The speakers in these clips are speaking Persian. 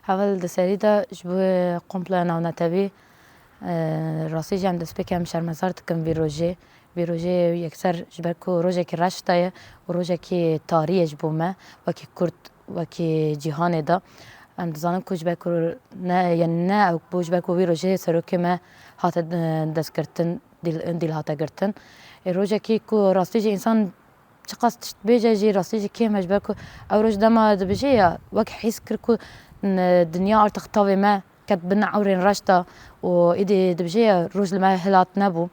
حاول دسريدا جبو قمبلا ناونتابي راسي جام دسبك هم شرمزارت کم ویروژه یکسر جبرکو روزه کی رشته و روزه کی تاریخ بومه و کی کرد و کی جهان دا ام دزانم کو جبرکو نه یعنی نه او بو جبرکو ویروژه سروک ما هات دست کردن دیل هات کردن روزه کی کو راستی جی انسان چقاس بیجه جی راستی جی کی مجبرکو او روز دما دبجه یا وک حس کرکو دنیا ارتق طاوی ما كانت بنا عورين رشتا وإيدي دبجية روج لما هلات نبو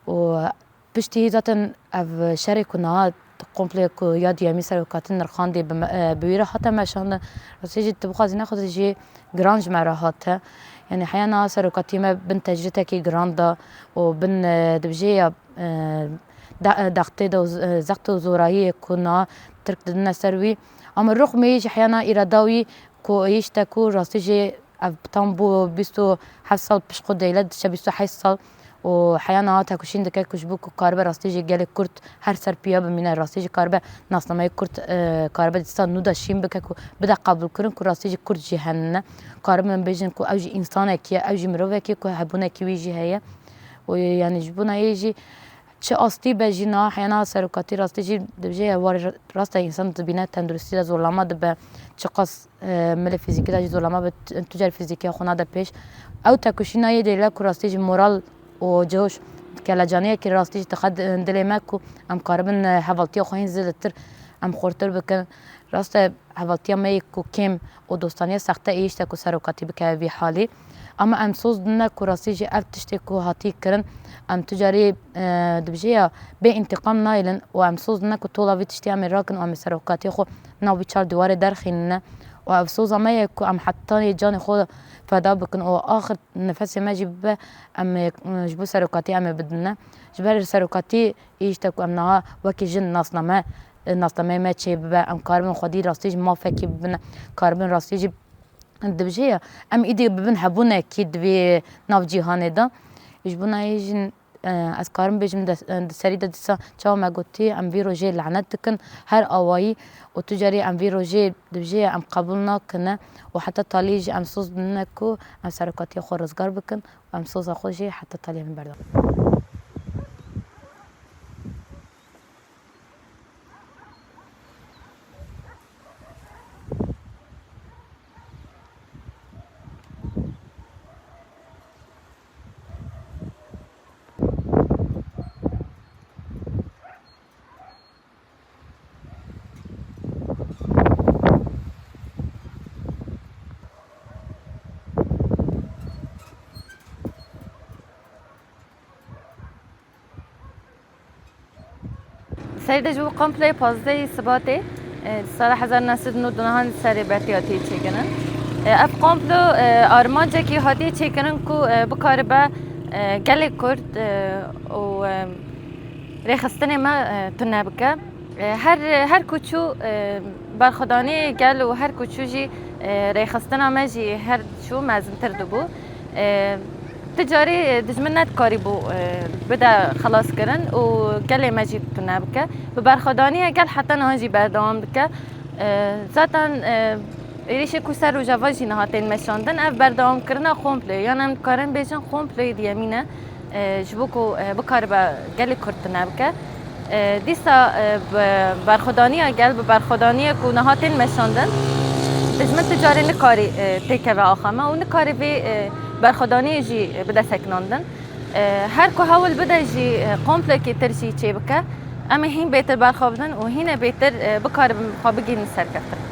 وبشتي ذاتن أف شارك ونها قمبليك ياد يامي سروكاتن رخاندي بويرة حتى ما شان رسيجي تبقى ناخذ جي جرانج مع راحتها يعني حيانا سروكاتي ما بن تجرتكي جراندا وبن دبجية دقتي دو زقتو زوراهي كنا ترك دنا سروي أما الرغم يجي حيانا إراداوي كو يشتكو راسيجي بتام بو بيستو حصل بشقو ديلاد شبيستو حصل وحيانا تاكوشين دكاي كشبوكو كاربا راستيجي جالي كرت هر سر بياب من راستيجي كاربا ناسنامي كرت كاربا دستان نودا شين بكاكو بدا قبل كرن كو راستيجي كرت جهنم كاربا من بيجن كو اوجي انسانه كي اوجي مروه كي كو حبونه كي ويجي هي ويعني جبونا يجي چه آستی بجینا حیانا سرکاتی راستیجی دبجه وار راست انسان دبینه تندرستی زولما دب چقاس مل فیزیکی داجی زولما به تجار فیزیکی خونه ده پیش او تکوشینا یه دیله که راستیجی مورال و جوش که لجانیه که راستیجی تخد دل ماکو ام قاربن حوالتی خوین زدتر ام خورتر بکن راست حوالتی ما یکو کم و دوستانی سخته ایش تکو سرکاتی بکه وی حالی اما ام سوز دنا كراسيجي افتشتي كو هاتي كرن ام تجاري دبجيا بي انتقام نايلن وام سوز دنا كو طولا فيتشتي ام راكن ام سروكاتي خو ناو بيچار دوار درخين و افسوس ما يكو ام حطاني جاني خو فدا بكن او اخر نفسي ما جيب ام جبو سروكاتي ام بدنا جبر سروكاتي يشتكو ام نا وكي جن ناس ما تشي ام كاربن خدي راستيج ما فكي بنا كاربن راستيج دبجية ام ايدي ببن حبونا اكيد في ناف جيهاني دا يجبونا يجن از كارم بيجم سريدا دسا چاو ما قلتي ام في روجي لعنتكن هر اواي وتجاري ام في روجي دبجية ام قبولنا كنا وحتى طاليج ام صوص بنكو ام سركاتي خو رزقار بكن وام صوص اخوجي حتى طالي من بردان سيدة جو قمبلي بازدي سباتي سال 1999 هان سری برتیاتی چیکنن اف قمبلو آرمانجا کی هاتی چیکنن کو بکار با گلی کرد و ریخستن ما تنبکه هر کوچو برخدانی گل و هر کوچو جی ریخستن ما جی هر شو مازن تردبو تجاری دجمنت کاری بو بده خلاص کردن و گلی مجید تو نبکه به برخدانی گل حتی نهاجی بردام بکه ذاتن ایریش کوسر و جواجی نهاتین مشاندن اف بردام کردن خومپلی یعنی هم کارن بیشن خومپلی دیامینه جبو کو بکار با گلی کرد نبکه دیسا برخدانی گل به برخدانی کو نهاتین مشاندن دجمن تجاری نکاری تیکه و آخامه و نکاری بی برخدانی جی بده سکناندن هر کو حاول بده جی قمپلکی ترجی چه بکه اما هین بهتر برخوابدن و هین بهتر بکار بخوابگی سرکفته